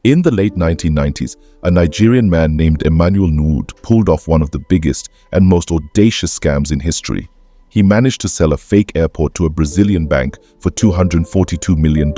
In the late 1990s, a Nigerian man named Emmanuel Nwude pulled off one of the biggest and most audacious scams in history. He managed to sell a fake airport to a Brazilian bank for $242 million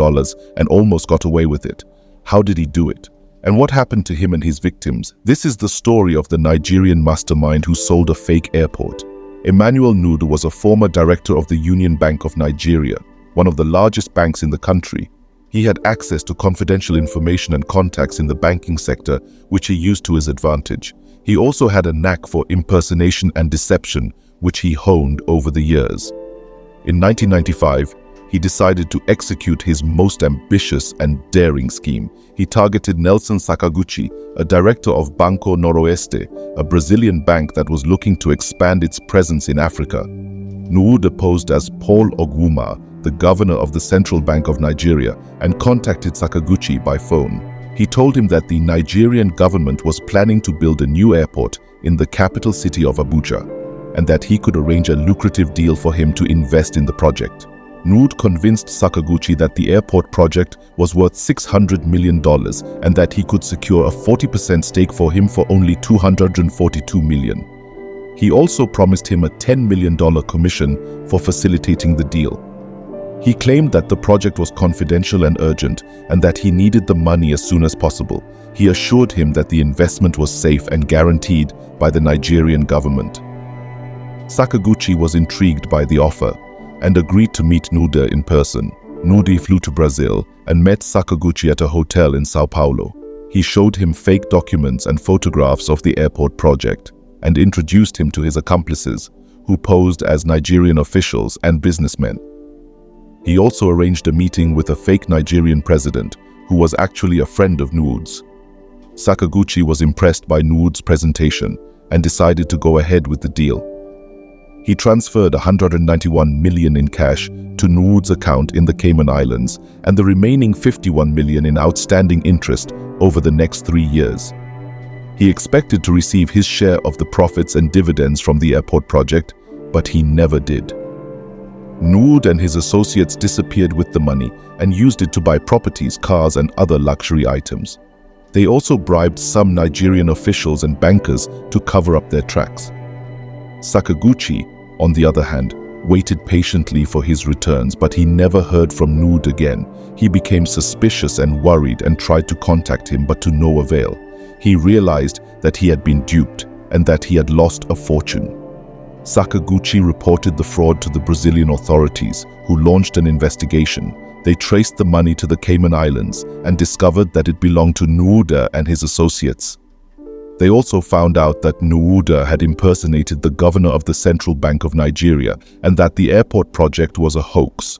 and almost got away with it. How did he do it? And what happened to him and his victims? This is the story of the Nigerian mastermind who sold a fake airport. Emmanuel Nwude was a former director of the Union Bank of Nigeria, one of the largest banks in the country. He had access to confidential information and contacts in the banking sector, which he used to his advantage. He also had a knack for impersonation and deception, which he honed over the years. In 1995, he decided to execute his most ambitious and daring scheme. He targeted Nelson Sakaguchi, a director of Banco Noroeste, a Brazilian bank that was looking to expand its presence in Africa. Nwude posed as Paul Ogwuma, the governor of the Central Bank of Nigeria, and contacted Sakaguchi by phone. He told him that the Nigerian government was planning to build a new airport in the capital city of Abuja, and that he could arrange a lucrative deal for him to invest in the project. Nwude convinced Sakaguchi that the airport project was worth $600 million and that he could secure a 40% stake for him for only $242 million. He also promised him a $10 million commission for facilitating the deal. He claimed that the project was confidential and urgent and that he needed the money as soon as possible. He assured him that the investment was safe and guaranteed by the Nigerian government. Sakaguchi was intrigued by the offer and agreed to meet Nwude in person. Nwude flew to Brazil and met Sakaguchi at a hotel in Sao Paulo. He showed him fake documents and photographs of the airport project and introduced him to his accomplices, who posed as Nigerian officials and businessmen. He also arranged a meeting with a fake Nigerian president, who was actually a friend of Nwude's. Sakaguchi was impressed by Nwude's presentation and decided to go ahead with the deal. He transferred $191 million in cash to Nwude's account in the Cayman Islands and the remaining $51 million in outstanding interest over the next 3 years. He expected to receive his share of the profits and dividends from the airport project, but he never did. Nwude and his associates disappeared with the money and used it to buy properties, cars, and other luxury items. They also bribed some Nigerian officials and bankers to cover up their tracks. Sakaguchi, on the other hand, waited patiently for his returns, but he never heard from Nwude again. He became suspicious and worried and tried to contact him, but to no avail. He realized that he had been duped and that he had lost a fortune. Sakaguchi reported the fraud to the Brazilian authorities, who launched an investigation. They traced the money to the Cayman Islands and discovered that it belonged to Nwude and his associates. They also found out that Nwude had impersonated the governor of the Central Bank of Nigeria and that the airport project was a hoax.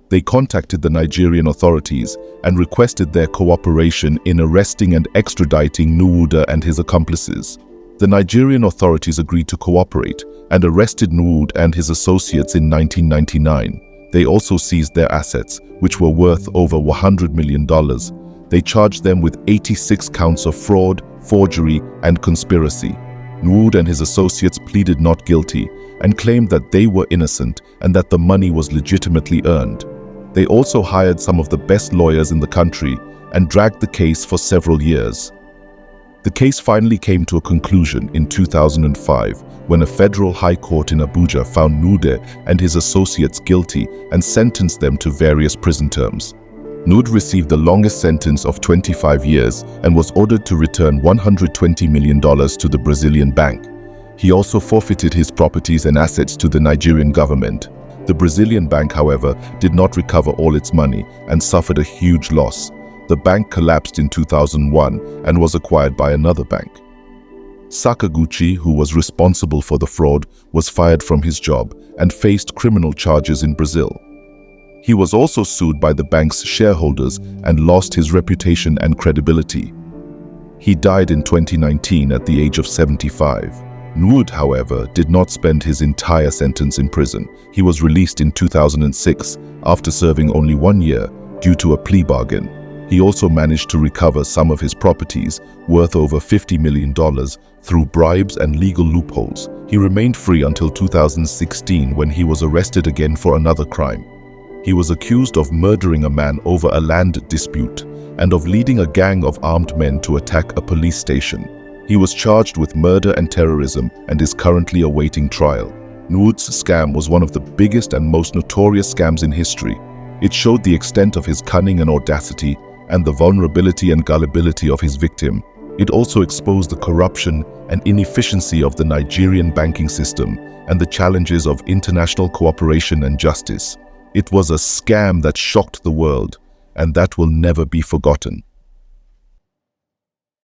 They contacted the Nigerian authorities and requested their cooperation in arresting and extraditing Nwude and his accomplices. The Nigerian authorities agreed to cooperate and arrested Nwude and his associates in 1999. They also seized their assets, which were worth over $100 million. They charged them with 86 counts of fraud, forgery, and conspiracy. Nwude and his associates pleaded not guilty and claimed that they were innocent and that the money was legitimately earned. They also hired some of the best lawyers in the country and dragged the case for several years. The case finally came to a conclusion in 2005 when a federal high court in Abuja found Nwude and his associates guilty and sentenced them to various prison terms. Nwude received the longest sentence of 25 years and was ordered to return $120 million to the Brazilian bank. He also forfeited his properties and assets to the Nigerian government. The Brazilian bank, however, did not recover all its money and suffered a huge loss. The bank collapsed in 2001 and was acquired by another bank. Sakaguchi, who was responsible for the fraud, was fired from his job and faced criminal charges in Brazil. He was also sued by the bank's shareholders and lost his reputation and credibility. He died in 2019 at the age of 75. Nwude, however, did not spend his entire sentence in prison. He was released in 2006 after serving only 1 year due to a plea bargain. He also managed to recover some of his properties, worth over $50 million, through bribes and legal loopholes. He remained free until 2016 when he was arrested again for another crime. He was accused of murdering a man over a land dispute. and of leading a gang of armed men to attack a police station. He was charged with murder and terrorism and is currently awaiting trial. Nwude's scam was one of the biggest and most notorious scams in history. It showed the extent of his cunning and audacity and the vulnerability and gullibility of his victim. It also exposed the corruption and inefficiency of the Nigerian banking system and the challenges of international cooperation and justice. It was a scam that shocked the world, and that will never be forgotten.